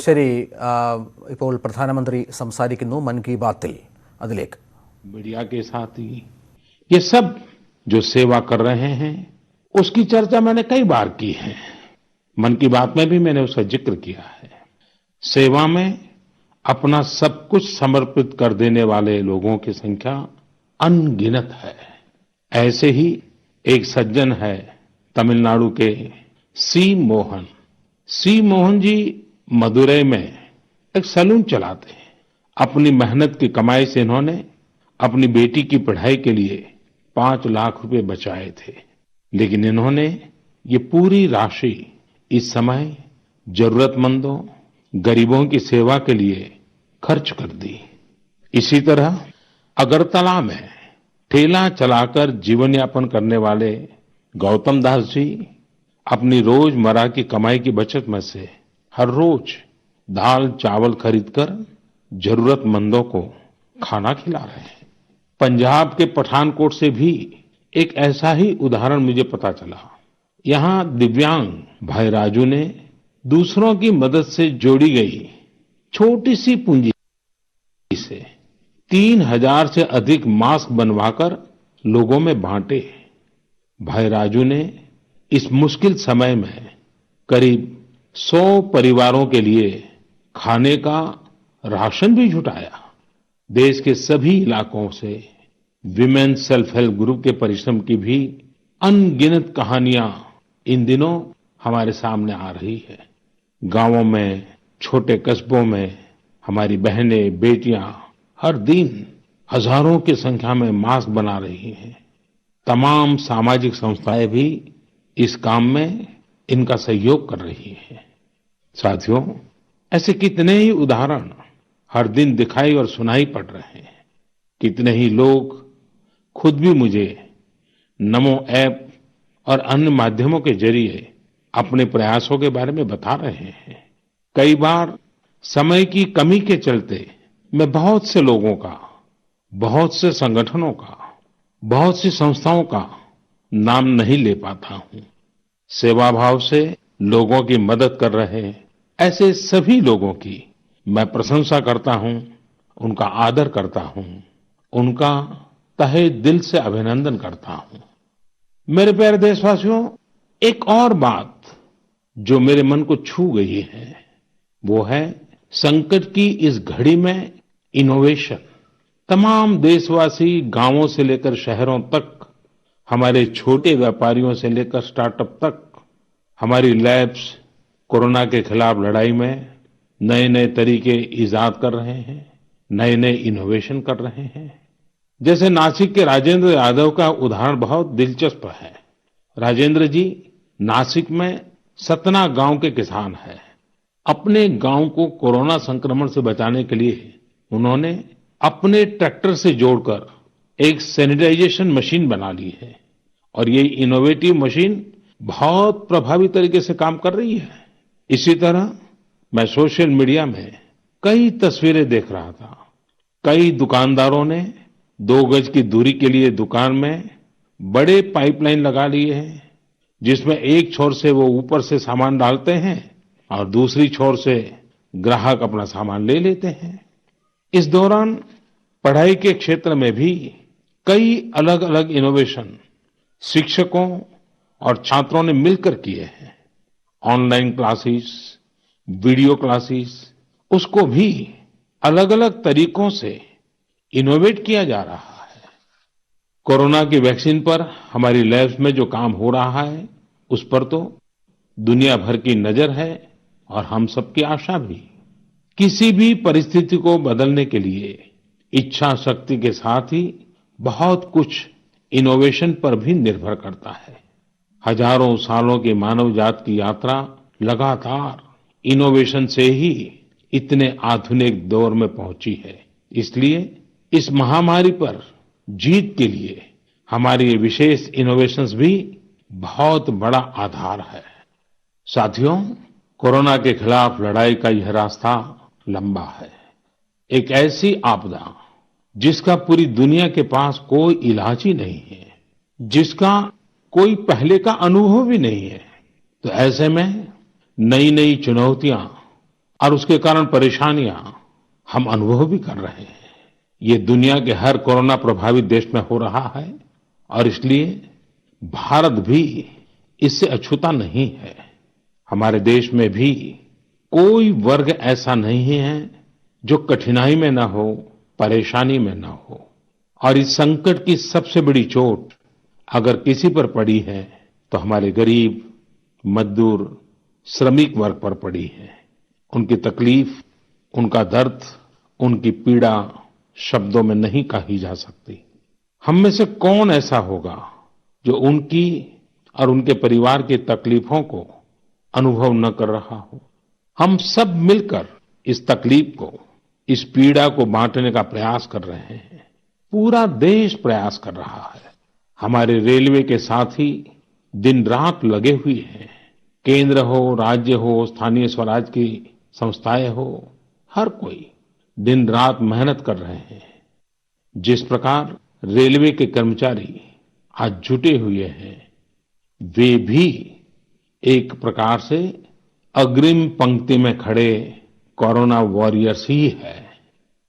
ശരി. ഇപ്പോൾ പ്രധാനമന്ത്രി സംസാരിക്കുന്നു മൻ കി ബാത്തിൽ. അതിലേക്ക്. मीडिया के साथ ही ये सब जो सेवा कर रहे हैं उसकी चर्चा मैंने कई बार की है। मन की बात में भी मैंने उसका जिक्र किया है। सेवा में अपना सब कुछ समर्पित कर देने वाले लोगों की संख्या अनगिनत है। ऐसे ही एक सज्जन है तमिलनाडु के सी मोहन। सी मोहन जी मदुरई में एक सैलून चलाते हैं। अपनी मेहनत की कमाई से इन्होंने अपनी बेटी की पढ़ाई के लिए 5 लाख रुपए बचाए थे, लेकिन इन्होंने ये पूरी राशि इस समय जरूरतमंदों, गरीबों की सेवा के लिए खर्च कर दी। इसी तरह अगरतला में ठेला चलाकर जीवन यापन करने वाले गौतम दास जी अपनी रोजमर्रा की कमाई की बचत में से हर रोज दाल चावल खरीदकर जरूरतमंदों को खाना खिला रहे हैं। पंजाब के पठानकोट से भी एक ऐसा ही उदाहरण मुझे पता चला। यहाँ दिव्यांग भाई राजू ने दूसरों की मदद से जोड़ी गई छोटी सी पूंजी से 3000 से अधिक मास्क बनवाकर लोगों में बांटे। भाई राजू ने इस मुश्किल समय में करीब 100 परिवारों के लिए खाने का राशन भी जुटाया। देश के सभी इलाकों से विमेन सेल्फ हेल्प ग्रुप के परिश्रम की भी अनगिनत कहानियां इन दिनों हमारे सामने आ रही है। गांवों में, छोटे कस्बों में हमारी बहनें, बेटियां हर दिन हजारों की संख्या में मास्क बना रही हैं। तमाम सामाजिक संस्थाएं भी इस काम में इनका सहयोग कर रही हैं। साथियों, ऐसे कितने ही उदाहरण हर दिन दिखाई और सुनाई पड़ रहे हैं। कितने ही लोग खुद भी मुझे नमो ऐप और अन्य माध्यमों के जरिए अपने प्रयासों के बारे में बता रहे हैं। कई बार समय की कमी के चलते मैं बहुत से लोगों का, बहुत से संगठनों का, बहुत सी संस्थाओं का नाम नहीं ले पाता हूं। सेवा भाव से लोगों की मदद कर रहे ऐसे सभी लोगों की मैं प्रशंसा करता हूं, उनका आदर करता हूं, उनका तहे दिल से अभिनंदन करता हूं। मेरे प्यारे देशवासियों, एक और बात जो मेरे मन को छू गई है वो है संकट की इस घड़ी में इनोवेशन। तमाम देशवासी गांवों से लेकर शहरों तक, हमारे छोटे व्यापारियों से लेकर स्टार्टअप तक, हमारी लैब्स कोरोना के खिलाफ लड़ाई में नए नए तरीके इजाद कर रहे हैं, नए नए इनोवेशन कर रहे हैं। जैसे नासिक के राजेंद्र यादव का उदाहरण बहुत दिलचस्प है। राजेंद्र जी नासिक में सतना गांव के किसान हैं। अपने गांव को कोरोना संक्रमण से बचाने के लिए उन्होंने अपने ट्रैक्टर से जोड़कर एक सैनिटाइजेशन मशीन बना ली है और ये इनोवेटिव मशीन बहुत प्रभावी तरीके से काम कर रही है। इसी तरह मैं सोशल मीडिया में कई तस्वीरें देख रहा था। कई दुकानदारों ने 2 गज की दूरी के लिए दुकान में बड़े पाइपलाइन लगा लिए हैं, जिसमें एक छोर से वो ऊपर से सामान डालते हैं और दूसरी छोर से ग्राहक अपना सामान ले लेते हैं। इस दौरान पढ़ाई के क्षेत्र में भी कई अलग अलग इनोवेशन शिक्षकों और छात्रों ने मिलकर किए हैं। ऑनलाइन क्लासेस, वीडियो क्लासेस, उसको भी अलग अलग तरीकों से इनोवेट किया जा रहा है। कोरोना की वैक्सीन पर हमारी लैब्स में जो काम हो रहा है उस पर तो दुनिया भर की नजर है और हम सबकी आशा भी। किसी भी परिस्थिति को बदलने के लिए इच्छा शक्ति के साथ ही बहुत कुछ इनोवेशन पर भी निर्भर करता है। हजारों सालों की मानव जात की यात्रा लगातार इनोवेशन से ही इतने आधुनिक दौर में पहुंची है। इसलिए इस महामारी पर जीत के लिए हमारी ये विशेष इनोवेशंस भी बहुत बड़ा आधार है। साथियों, कोरोना के खिलाफ लड़ाई का यह रास्ता लंबा है। एक ऐसी आपदा जिसका पूरी दुनिया के पास कोई इलाज ही नहीं है, जिसका कोई पहले का अनुभव भी नहीं है, तो ऐसे में नई नई चुनौतियां और उसके कारण परेशानियां हम अनुभव भी कर रहे हैं। ये दुनिया के हर कोरोना प्रभावित देश में हो रहा है और इसलिए भारत भी इससे अछूता नहीं है। हमारे देश में भी कोई वर्ग ऐसा नहीं है जो कठिनाई में न हो, परेशानी में न हो। और इस संकट की सबसे बड़ी चोट अगर किसी पर पड़ी है तो हमारे गरीब, मजदूर, श्रमिक वर्ग पर पड़ी है। उनकी तकलीफ, उनका दर्द, उनकी पीड़ा शब्दों में नहीं कही जा सकती। हम में से कौन ऐसा होगा जो उनकी और उनके परिवार की तकलीफों को अनुभव न कर रहा हो। हम सब मिलकर इस तकलीफ को, इस पीड़ा को बांटने का प्रयास कर रहे हैं। पूरा देश प्रयास कर रहा है। हमारे रेलवे के साथी दिन रात लगे हुए हैं। केंद्र हो, राज्य हो, स्थानीय स्वराज की संस्थाएं हो, हर कोई दिन रात मेहनत कर रहे हैं। जिस प्रकार रेलवे के कर्मचारी आज जुटे हुए हैं, वे भी एक प्रकार से अग्रिम पंक्ति में खड़े कोरोना वॉरियर्स ही है।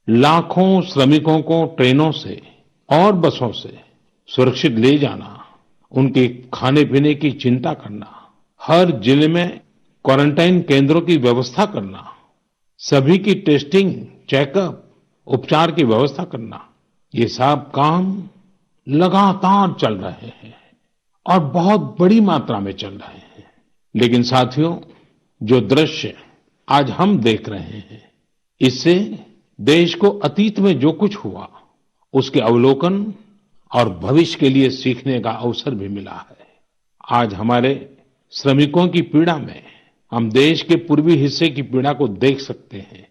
लाखों श्रमिकों को ट्रेनों से और बसों से सुरक्षित ले जाना, उनके खाने पीने की चिंता करना, हर जिले में क्वारंटाइन केंद्रों की व्यवस्था करना, सभी की टेस्टिंग, चेकअप, उपचार की व्यवस्था करना, ये सब काम लगातार चल रहे हैं और बहुत बड़ी मात्रा में चल रहे हैं। लेकिन साथियों, जो दृश्य आज हम देख रहे हैं, इससे देश को अतीत में जो कुछ हुआ उसके अवलोकन और भविष्य के लिए सीखने का अवसर भी मिला है। आज हमारे श्रमिकों की पीड़ा में हम देश के पूर्वी हिस्से की पीड़ा को देख सकते हैं।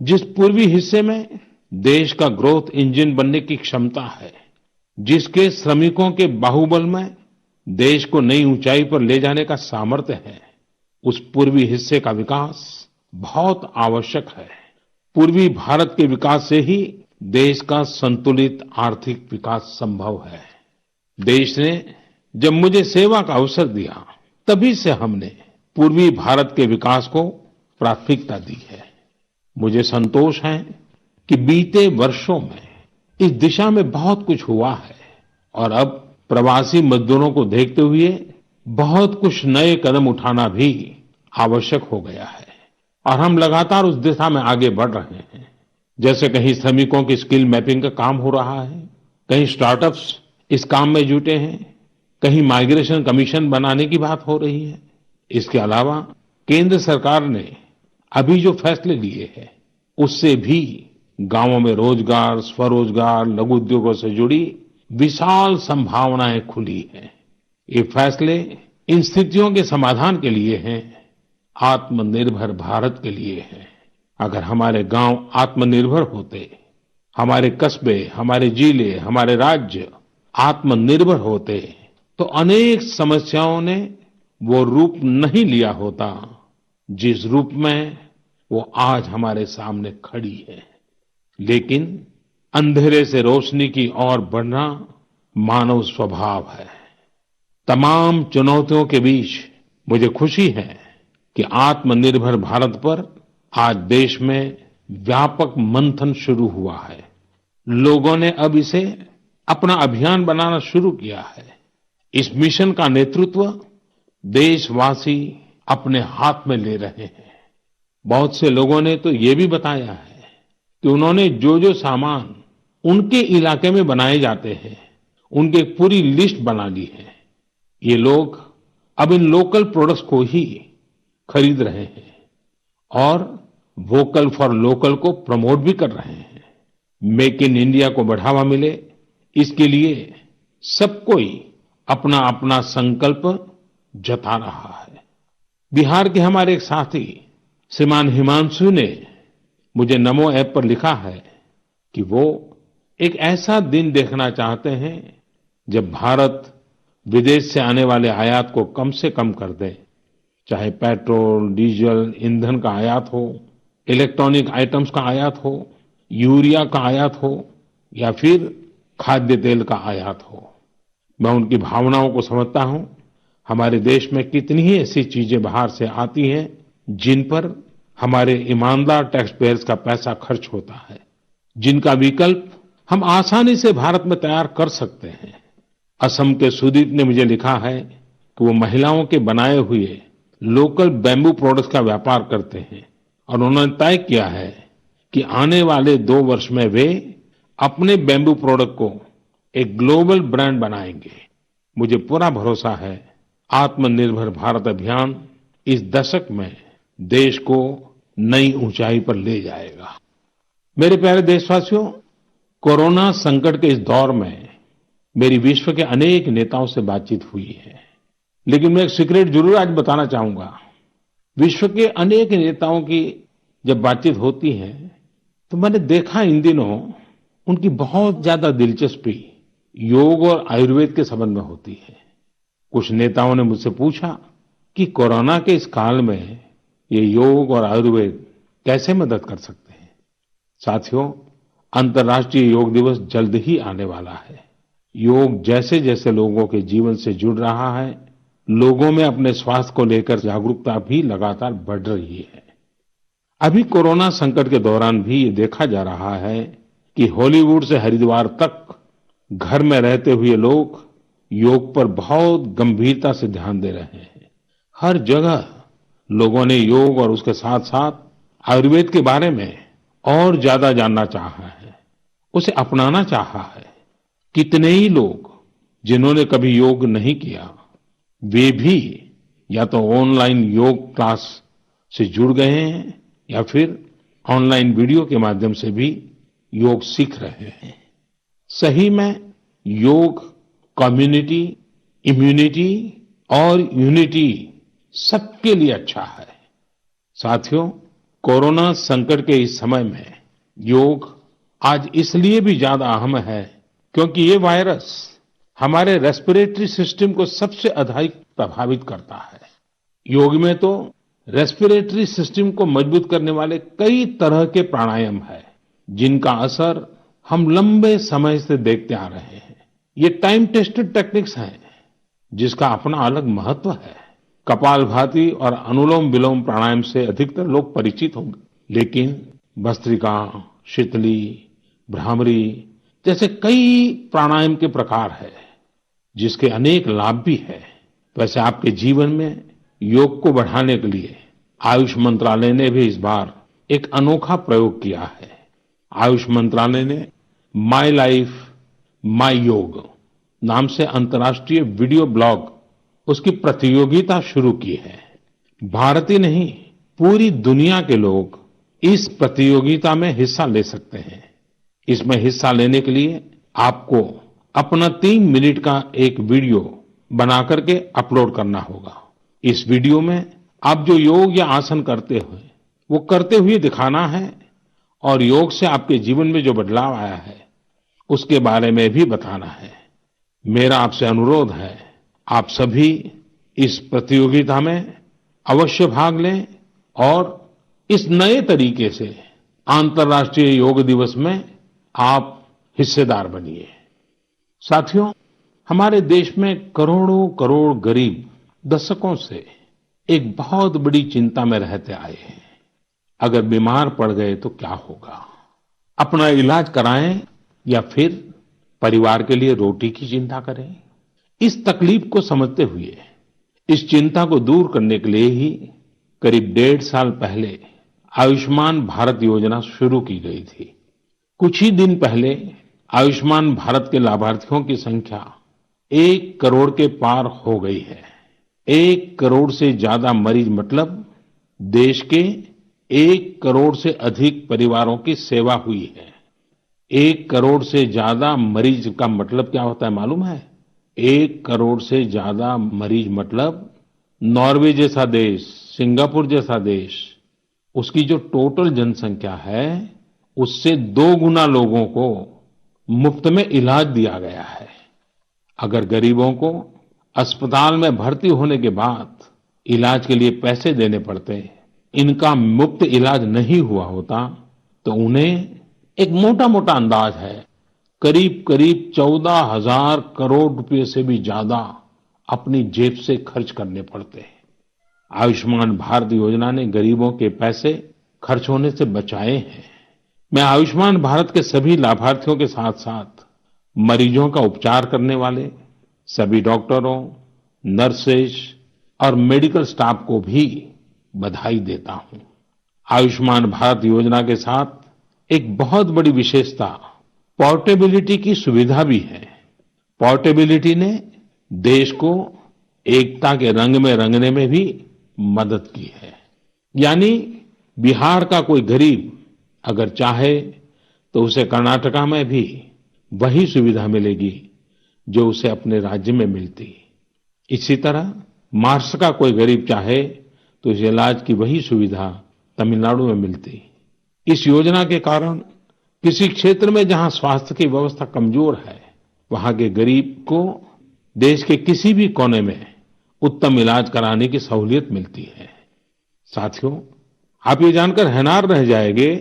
जिस पूर्वी हिस्से में देश का ग्रोथ इंजन बनने की क्षमता है, जिसके श्रमिकों के बाहुबल में देश को नई ऊंचाई पर ले जाने का सामर्थ्य है, उस पूर्वी हिस्से का विकास बहुत आवश्यक है। पूर्वी भारत के विकास से ही देश का संतुलित आर्थिक विकास संभव है। देश ने जब मुझे सेवा का अवसर दिया, तभी से हमने पूर्वी भारत के विकास को प्राथमिकता दी है। मुझे संतोष है कि बीते वर्षों में इस दिशा में बहुत कुछ हुआ है और अब प्रवासी मजदूरों को देखते हुए बहुत कुछ नए कदम उठाना भी आवश्यक हो गया है और हम लगातार उस दिशा में आगे बढ़ रहे हैं। जैसे कहीं श्रमिकों की स्किल मैपिंग का काम हो रहा है, कहीं स्टार्टअप्स इस काम में जुटे हैं, कहीं माइग्रेशन कमीशन बनाने की बात हो रही है। इसके अलावा केंद्र सरकार ने अभी जो फैसले लिए हैं, उससे भी गांवों में रोजगार, स्वरोजगार, लघु उद्योगों से जुड़ी विशाल संभावनाएं खुली हैं। ये फैसले इन स्थितियों के समाधान के लिए हैं, आत्मनिर्भर भारत के लिए हैं। अगर हमारे गांव आत्मनिर्भर होते, हमारे कस्बे, हमारे जिले, हमारे राज्य आत्मनिर्भर होते, तो अनेक समस्याओं ने वो रूप नहीं लिया होता जिस रूप में वो आज हमारे सामने खड़ी है। लेकिन अंधेरे से रोशनी की ओर बढ़ना मानव स्वभाव है। तमाम चुनौतियों के बीच मुझे खुशी है कि आत्मनिर्भर भारत पर आज देश में व्यापक मंथन शुरू हुआ है। लोगों ने अब इसे अपना अभियान बनाना शुरू किया है। इस मिशन का नेतृत्व देशवासी अपने हाथ में ले रहे हैं। बहुत से लोगों ने तो ये भी बताया है कि उन्होंने जो जो सामान उनके इलाके में बनाए जाते हैं, उनकी एक पूरी लिस्ट बना ली है। ये लोग अब इन लोकल प्रोडक्ट्स को ही खरीद रहे हैं और वोकल फॉर लोकल को प्रमोट भी कर रहे हैं। मेक इन इंडिया को बढ़ावा मिले, इसके लिए सब कोई अपना अपना संकल्प जता रहा है। बिहार के हमारे एक साथी श्रीमान हिमांशु ने मुझे नमो ऐप पर लिखा है कि वो एक ऐसा दिन देखना चाहते हैं जब भारत विदेश से आने वाले आयात को कम से कम कर दे, चाहे पेट्रोल, डीजल, ईंधन का आयात हो, इलेक्ट्रॉनिक आइटम्स का आयात हो, यूरिया का आयात हो या फिर खाद्य तेल का आयात हो। मैं उनकी भावनाओं को समझता हूँ। हमारे देश में कितनी ही ऐसी चीजें बाहर से आती हैं जिन पर हमारे ईमानदार टैक्स पेयर्स का पैसा खर्च होता है, जिनका विकल्प हम आसानी से भारत में तैयार कर सकते हैं। असम के सुदीप ने मुझे लिखा है कि वो महिलाओं के बनाए हुए लोकल बैम्बू प्रोडक्ट्स का व्यापार करते हैं और उन्होंने तय किया है कि आने वाले 2 वर्ष में वे अपने बैम्बू प्रोडक्ट को एक ग्लोबल ब्रांड बनाएंगे। मुझे पूरा भरोसा है आत्मनिर्भर भारत अभियान इस दशक में देश को नई ऊंचाई पर ले जाएगा। मेरे प्यारे देशवासियों, कोरोना संकट के इस दौर में मेरी विश्व के अनेक नेताओं से बातचीत हुई है, लेकिन मैं एक सीक्रेट जरूर आज बताना चाहूंगा। विश्व के अनेक नेताओं की जब बातचीत होती है तो मैंने देखा इन दिनों उनकी बहुत ज्यादा दिलचस्पी योग और आयुर्वेद के संबंध में होती है। कुछ नेताओं ने मुझसे पूछा कि कोरोना के इस काल में ये योग और आयुर्वेद कैसे मदद कर सकते हैं। साथियों, अंतर्राष्ट्रीय योग दिवस जल्द ही आने वाला है। योग जैसे जैसे लोगों के जीवन से जुड़ रहा है, लोगों में अपने स्वास्थ्य को लेकर जागरूकता भी लगातार बढ़ रही है। अभी कोरोना संकट के दौरान भी ये देखा जा रहा है कि हॉलीवुड से हरिद्वार तक घर में रहते हुए लोग योग पर बहुत गंभीरता से ध्यान दे रहे हैं। हर जगह लोगों ने योग और उसके साथ साथ आयुर्वेद के बारे में और ज्यादा जानना चाहा है, उसे अपनाना चाहा है। कितने ही लोग जिन्होंने कभी योग नहीं किया, वे भी या तो ऑनलाइन योग क्लास से जुड़ गए हैं या फिर ऑनलाइन वीडियो के माध्यम से भी योग सीख रहे हैं। सही में योग कम्युनिटी, इम्यूनिटी और यूनिटी सबके लिए अच्छा है। साथियों, कोरोना संकट के इस समय में योग आज इसलिए भी ज्यादा अहम है क्योंकि ये वायरस हमारे रेस्पिरेटरी सिस्टम को सबसे अधिक प्रभावित करता है। योग में तो रेस्पिरेटरी सिस्टम को मजबूत करने वाले कई तरह के प्राणायाम है, जिनका असर हम लंबे समय से देखते आ रहे हैं। ये टाइम टेस्टेड टेक्निक्स हैं, जिसका अपना अलग महत्व है। कपालभाति और अनुलोम विलोम प्राणायाम से अधिकतर लोग परिचित होंगे, लेकिन भस्त्रिका, शीतली, भ्रामरी जैसे कई प्राणायाम के प्रकार है, जिसके अनेक लाभ भी है। वैसे आपके जीवन में योग को बढ़ाने के लिए आयुष मंत्रालय ने भी इस बार एक अनोखा प्रयोग किया है। आयुष मंत्रालय ने माय लाइफ माय योग नाम से अंतर्राष्ट्रीय वीडियो ब्लॉग उसकी प्रतियोगिता शुरू की है। भारत ही नहीं, पूरी दुनिया के लोग इस प्रतियोगिता में हिस्सा ले सकते हैं। इसमें हिस्सा लेने के लिए आपको अपना 3 मिनट का एक वीडियो बना करके अपलोड करना होगा। इस वीडियो में आप जो योग या आसन करते हुए वो करते हुए दिखाना है और योग से आपके जीवन में जो बदलाव आया है उसके बारे में भी बताना है। मेरा आपसे अनुरोध है, आप सभी इस प्रतियोगिता में अवश्य भाग लें और इस नए तरीके से अंतर्राष्ट्रीय योग दिवस में आप हिस्सेदार बनिए। साथियों, हमारे देश में करोड़ों करोड़ गरीब दशकों से एक बहुत बड़ी चिंता में रहते आए हैं। अगर बीमार पड़ गए तो क्या होगा? अपना इलाज कराएं या फिर परिवार के लिए रोटी की चिंता करें? इस तकलीफ को समझते हुए इस चिंता को दूर करने के लिए ही करीब 1.5 साल पहले आयुष्मान भारत योजना शुरू की गई थी। कुछ ही दिन पहले आयुष्मान भारत के लाभार्थियों की संख्या 1 करोड़ के पार हो गई है। 1 करोड़ से ज्यादा मरीज मतलब देश के 1 करोड़ से अधिक परिवारों की सेवा हुई है। 1 करोड़ से ज्यादा मरीज का मतलब क्या होता है मालूम है? 1 करोड़ से ज्यादा मरीज मतलब नॉर्वे जैसा देश, सिंगापुर जैसा देश, उसकी जो टोटल जनसंख्या है उससे 2 गुना लोगों को मुफ्त में इलाज दिया गया है। अगर गरीबों को अस्पताल में भर्ती होने के बाद इलाज के लिए पैसे देने पड़ते, इनका मुफ्त इलाज नहीं हुआ होता, तो उन्हें एक मोटा मोटा अंदाज है करीब करीब 14,000 करोड़ रुपए से भी ज्यादा अपनी जेब से खर्च करने पड़ते हैं। आयुष्मान भारत योजना ने गरीबों के पैसे खर्च होने से बचाए हैं। मैं आयुष्मान भारत के सभी लाभार्थियों के साथ साथ मरीजों का उपचार करने वाले सभी डॉक्टरों, नर्सेज और मेडिकल स्टाफ को भी बधाई देता हूं। आयुष्मान भारत योजना के साथ एक बहुत बड़ी विशेषता पोर्टेबिलिटी की सुविधा भी है। पोर्टेबिलिटी ने देश को एकता के रंग में रंगने में भी मदद की है। यानी बिहार का कोई गरीब अगर चाहे तो उसे कर्नाटका में भी वही सुविधा मिलेगी जो उसे अपने राज्य में मिलती। इसी तरह महाराष्ट्र का कोई गरीब चाहे तो उसे इलाज की वही सुविधा तमिलनाडु में मिलती। इस योजना के कारण किसी क्षेत्र में जहां स्वास्थ्य की व्यवस्था कमजोर है, वहां के गरीब को देश के किसी भी कोने में उत्तम इलाज कराने की सहूलियत मिलती है। साथियों, आप ये जानकर हैरान रह जाएंगे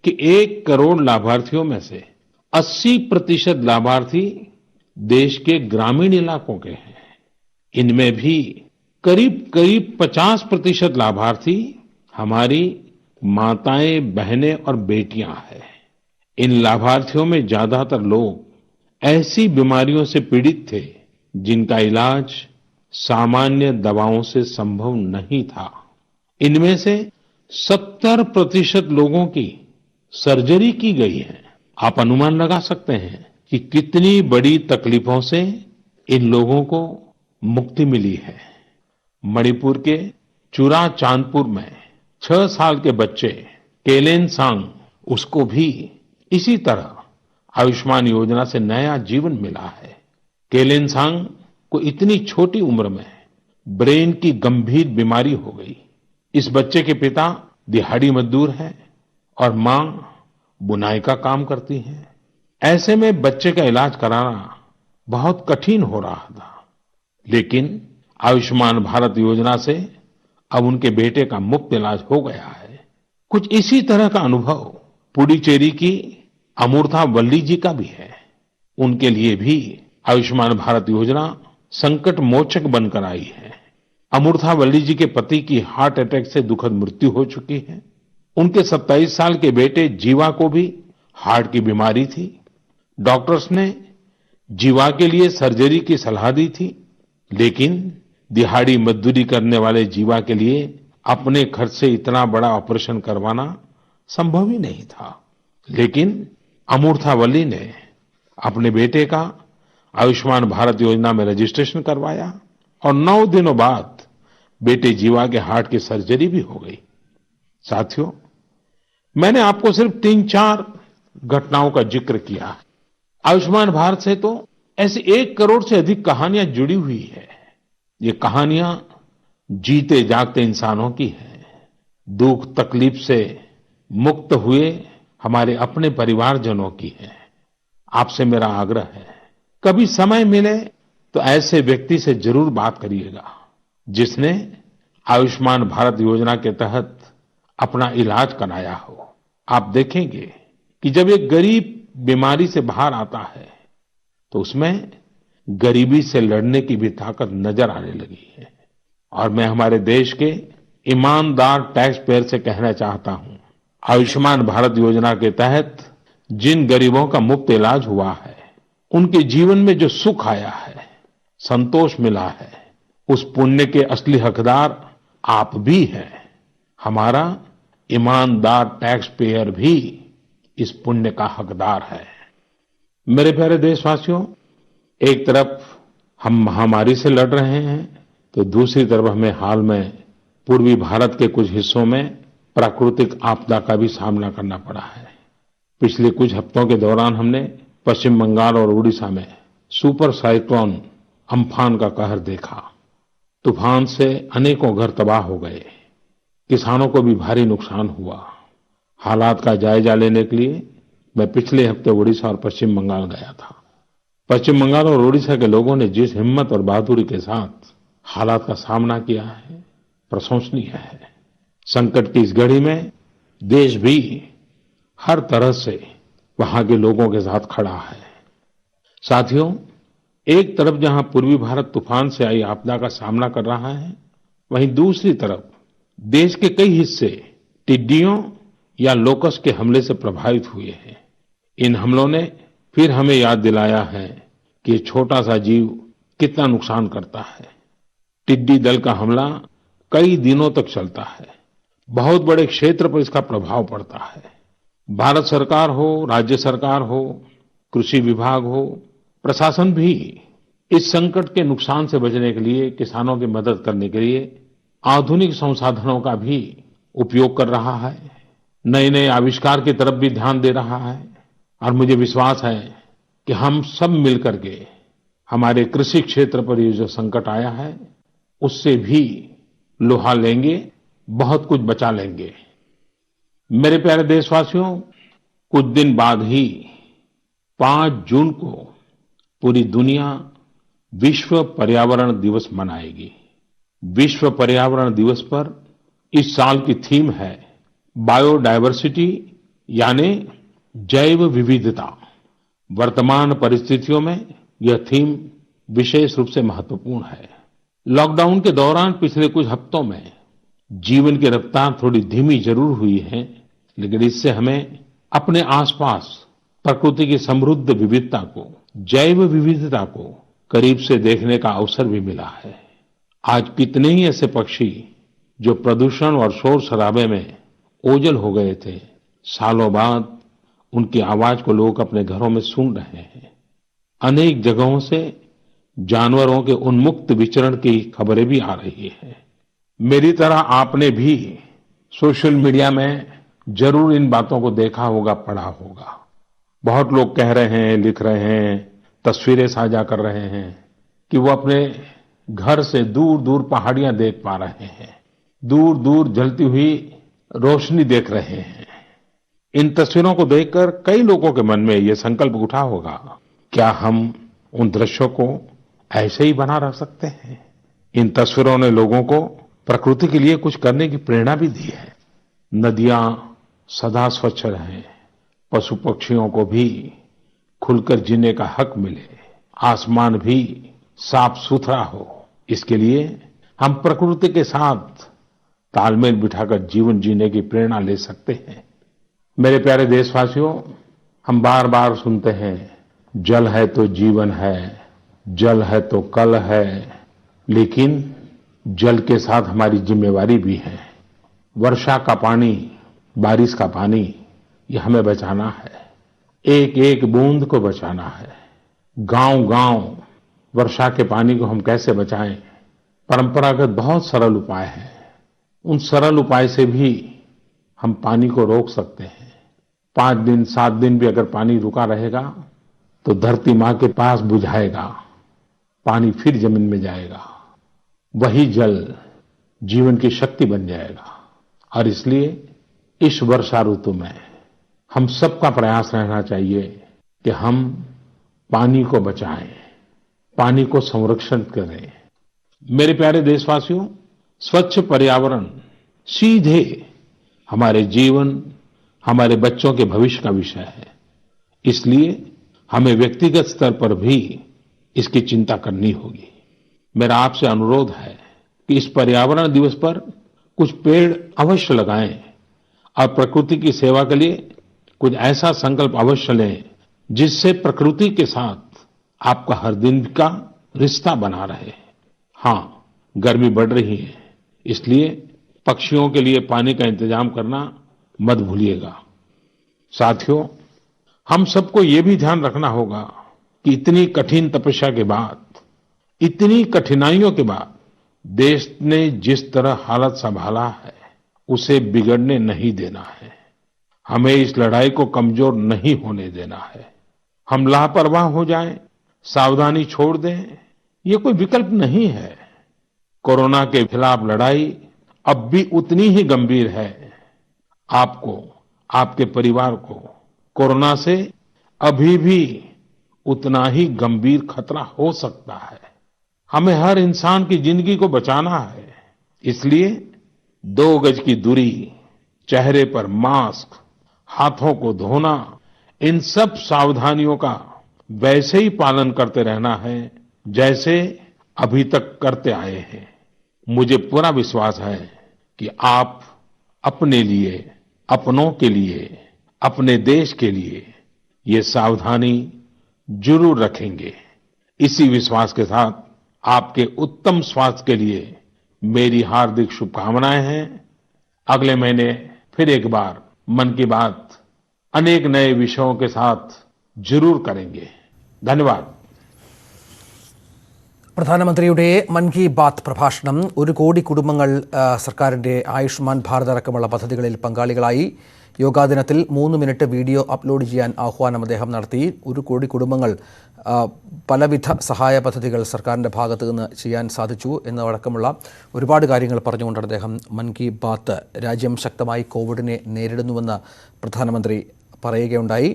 कि 1 करोड़ लाभार्थियों में से 80% लाभार्थी देश के ग्रामीण इलाकों के हैं। इनमें भी करीब करीब 50% लाभार्थी हमारी माताएं, बहनें और बेटियां हैं। इन लाभार्थियों में ज्यादातर लोग ऐसी बीमारियों से पीड़ित थे जिनका इलाज सामान्य दवाओं से संभव नहीं था। इनमें से 70% लोगों की सर्जरी की गई है। आप अनुमान लगा सकते हैं कि कितनी बड़ी तकलीफों से इन लोगों को मुक्ति मिली है। मणिपुर के चुरा चांदपुर में 6 साल के बच्चे केलेनसांग, उसको भी इसी तरह आयुष्मान योजना से नया जीवन मिला है। केलेनसांग को इतनी छोटी उम्र में ब्रेन की गंभीर बीमारी हो गई। इस बच्चे के पिता दिहाड़ी मजदूर हैं और मां बुनाई का काम करती हैं। ऐसे में बच्चे का इलाज कराना बहुत कठिन हो रहा था, लेकिन आयुष्मान भारत योजना से अब उनके बेटे का मुफ्त इलाज हो गया है। कुछ इसी तरह का अनुभव पुडुचेरी की अमूर्था वल्ली जी का भी है। उनके लिए भी आयुष्मान भारत योजना संकट मोचक बनकर आई है। अमूर्था वल्ली जी के पति की हार्ट अटैक से दुखद मृत्यु हो चुकी है। उनके 27 साल के बेटे जीवा को भी हार्ट की बीमारी थी। डॉक्टर्स ने जीवा के लिए सर्जरी की सलाह दी थी, लेकिन दिहाड़ी मजदूरी करने वाले जीवा के लिए अपने खर्च से इतना बड़ा ऑपरेशन करवाना संभव ही नहीं था। लेकिन अमूर्था वल्ली ने अपने बेटे का आयुष्मान भारत योजना में रजिस्ट्रेशन करवाया और 9 दिनों बाद बेटे जीवा के हार्ट की सर्जरी भी हो गई। साथियों, मैंने आपको सिर्फ 3-4 घटनाओं का जिक्र किया। आयुष्मान भारत से तो ऐसी 1 करोड़ से अधिक कहानियां जुड़ी हुई है। ये कहानियां जीते जागते इंसानों की हैं। दुख तकलीफ से मुक्त हुए हमारे अपने परिवारजनों की है। आपसे मेरा आग्रह है, कभी समय मिले तो ऐसे व्यक्ति से जरूर बात करिएगा जिसने आयुष्मान भारत योजना के तहत अपना इलाज कराया हो। आप देखेंगे कि जब एक गरीब बीमारी से बाहर आता है तो उसमें गरीबी से लड़ने की भी ताकत नजर आने लगी है। और मैं हमारे देश के ईमानदार टैक्स पेयर से कहना चाहता हूं, आयुष्मान भारत योजना के तहत जिन गरीबों का मुफ्त इलाज हुआ है, उनके जीवन में जो सुख आया है, संतोष मिला है, उस पुण्य के असली हकदार आप भी हैं। हमारा ईमानदार टैक्स पेयर भी इस पुण्य का हकदार है। मेरे प्यारे देशवासियों, एक तरफ हम महामारी से लड़ रहे हैं तो दूसरी तरफ हमें हाल में पूर्वी भारत के कुछ हिस्सों में प्राकृतिक आपदा का भी सामना करना पड़ा है। पिछले कुछ हफ्तों के दौरान हमने पश्चिम बंगाल और उड़ीसा में सुपर साइक्लोन अम्फान का कहर देखा। तूफान से अनेकों घर तबाह हो गए, किसानों को भी भारी नुकसान हुआ। हालात का जायजा लेने के लिए मैं पिछले हफ्ते उड़ीसा और पश्चिम बंगाल गया था। पश्चिम बंगाल और उड़ीसा के लोगों ने जिस हिम्मत और बहादुरी के साथ हालात का सामना किया है, प्रशंसनीय है। संकट की इस घड़ी में देश भी हर तरह से वहां के लोगों के साथ खड़ा है। साथियों, एक तरफ जहां पूर्वी भारत तूफान से आई आपदा का सामना कर रहा है, वहीं दूसरी तरफ देश के कई हिस्से टिड्डियों या लोकस्ट के हमले से प्रभावित हुए हैं। इन हमलों ने फिर हमें याद दिलाया है कि ये छोटा सा जीव कितना नुकसान करता है। टिड्डी दल का हमला कई दिनों तक चलता है। बहुत बड़े क्षेत्र पर इसका प्रभाव पड़ता है। भारत सरकार हो, राज्य सरकार हो, कृषि विभाग हो, प्रशासन भी इस संकट के नुकसान से बचने के लिए, किसानों की मदद करने के लिए आधुनिक संसाधनों का भी उपयोग कर रहा है। नए नए आविष्कार की तरफ भी ध्यान दे रहा है। और मुझे विश्वास है कि हम सब मिलकर के हमारे कृषि क्षेत्र पर ये जो संकट आया है उससे भी लोहा लेंगे, बहुत कुछ बचा लेंगे। मेरे प्यारे देशवासियों, कुछ दिन बाद ही 5 जून को पूरी दुनिया विश्व पर्यावरण दिवस मनाएगी। विश्व पर्यावरण दिवस पर इस साल की थीम है बायोडायवर्सिटी, यानी जैव विविधता। वर्तमान परिस्थितियों में यह थीम विशेष रूप से महत्वपूर्ण है। लॉकडाउन के दौरान पिछले कुछ हफ्तों में जीवन की रफ्तार थोड़ी धीमी जरूर हुई है, लेकिन इससे हमें अपने आसपास प्रकृति की समृद्ध विविधता को, जैव विविधता को करीब से देखने का अवसर भी मिला है। आज कितने ही ऐसे पक्षी जो प्रदूषण और शोर शराबे में ओझल हो गए थे, सालों बाद उनकी आवाज को लोग अपने घरों में सुन रहे हैं। अनेक जगहों से जानवरों के उन्मुक्त विचरण की खबरें भी आ रही हैं। मेरी तरह आपने भी सोशल मीडिया में जरूर इन बातों को देखा होगा, पढ़ा होगा। बहुत लोग कह रहे हैं, लिख रहे हैं, तस्वीरें साझा कर रहे हैं कि वो अपने घर से दूर दूर पहाड़ियां देख पा रहे हैं, दूर दूर जलती हुई रोशनी देख रहे हैं। इन तस्वीरों को देखकर कई लोगों के मन में ये संकल्प उठा होगा, क्या हम उन दृश्यों को ऐसे ही बना रख सकते हैं? इन तस्वीरों ने लोगों को प्रकृति के लिए कुछ करने की प्रेरणा भी दी है। नदियां सदा स्वच्छ रहें, पशु पक्षियों को भी खुलकर जीने का हक मिले, आसमान भी साफ सुथरा हो, इसके लिए हम प्रकृति के साथ तालमेल बिठाकर जीवन जीने की प्रेरणा ले सकते हैं। मेरे प्यारे देशवासियों, हम बार बार सुनते हैं जल है तो जीवन है, जल है तो कल है, लेकिन जल के साथ हमारी जिम्मेवारी भी है। वर्षा का पानी, बारिश का पानी, ये हमें बचाना है। एक एक बूंद को बचाना है। गांव गांव वर्षा के पानी को हम कैसे बचाएं? परंपरागत बहुत सरल उपाय हैं। उन सरल उपाय से भी हम पानी को रोक सकते हैं। 5 दिन 7 दिन भी अगर पानी रुका रहेगा तो धरती माँ के पास बुझाएगा, पानी फिर जमीन में जाएगा, वही जल जीवन की शक्ति बन जाएगा। और इसलिए इस वर्षा ऋतु में हम सबका प्रयास रहना चाहिए कि हम पानी को बचाएं, पानी को संरक्षण करें। मेरे प्यारे देशवासियों, स्वच्छ पर्यावरण सीधे हमारे जीवन, हमारे बच्चों के भविष्य का विषय है। इसलिए हमें व्यक्तिगत स्तर पर भी इसकी चिंता करनी होगी। मेरा आपसे अनुरोध है कि इस पर्यावरण दिवस पर कुछ पेड़ अवश्य लगाएं और प्रकृति की सेवा के लिए कुछ ऐसा संकल्प अवश्य लें जिससे प्रकृति के साथ आपका हर दिन का रिश्ता बना रहे। हाँ, गर्मी बढ़ रही है, इसलिए पक्षियों के लिए पानी का इंतजाम करना मत भूलिएगा। साथियों, हम सबको ये भी ध्यान रखना होगा कि इतनी कठिन तपस्या के बाद, इतनी कठिनाइयों के बाद देश ने जिस तरह हालत संभाला है उसे बिगड़ने नहीं देना है। हमें इस लड़ाई को कमजोर नहीं होने देना है। हम लापरवाह हो जाएं, सावधानी छोड़ दें, ये कोई विकल्प नहीं है। कोरोना के खिलाफ लड़ाई अब भी उतनी ही गंभीर है। आपको, आपके परिवार को कोरोना से अभी भी उतना ही गंभीर खतरा हो सकता है। हमें हर इंसान की जिंदगी को बचाना है। इसलिए 2 गज की दूरी, चेहरे पर मास्क, हाथों को धोना, इन सब सावधानियों का वैसे ही पालन करते रहना है जैसे अभी तक करते आए हैं। मुझे पूरा विश्वास है कि आप अपने लिए, अपनों के लिए, अपने देश के लिए ये सावधानी जरूर रखेंगे। इसी विश्वास के साथ आपके उत्तम स्वास्थ्य के लिए मेरी हार्दिक शुभकामनाएं हैं। अगले महीने फिर एक बार मन की बात अनेक नए विषयों के साथ जरूर करेंगे। धन्यवाद। പ്രധാനമന്ത്രിയുടെ മൻ കി ബാത്ത് പ്രഭാഷണം 1 കോടി കുടുംബങ്ങൾ സർക്കാരിൻ്റെ ആയുഷ്മാൻ ഭാരത് അടക്കമുള്ള പദ്ധതികളിൽ പങ്കാളികളായി. യോഗാ ദിനത്തിൽ 3 മിനിറ്റ് വീഡിയോ അപ്ലോഡ് ചെയ്യാൻ ആഹ്വാനം അദ്ദേഹം നടത്തി. 1 കോടി കുടുംബങ്ങൾ പലവിധ സഹായ പദ്ധതികൾ സർക്കാരിൻ്റെ ഭാഗത്തു നിന്ന് ചെയ്യാൻ സാധിച്ചു എന്നതടക്കമുള്ള ഒരുപാട് കാര്യങ്ങൾ പറഞ്ഞുകൊണ്ടാണ് അദ്ദേഹം മൻ കി ബാത്ത് രാജ്യം ശക്തമായി കോവിഡിനെ നേരിടുന്നുവെന്ന് പ്രധാനമന്ത്രി പറയുകയുണ്ടായി.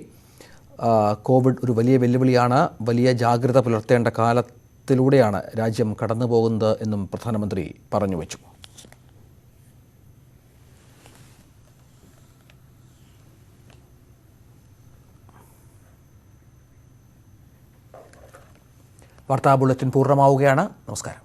കോവിഡ് ഒരു വലിയ വെല്ലുവിളിയാണ്, വലിയ ജാഗ്രത പുലർത്തേണ്ട കാലത്തിലൂടെയാണ് രാജ്യം കടന്നു പോകുന്നത് എന്നും പ്രധാനമന്ത്രി പറഞ്ഞു വച്ചു. വാർത്താ ബുള്ളറ്റിൻ പൂർണ്ണമാവുകയാണ്. നമസ്കാരം.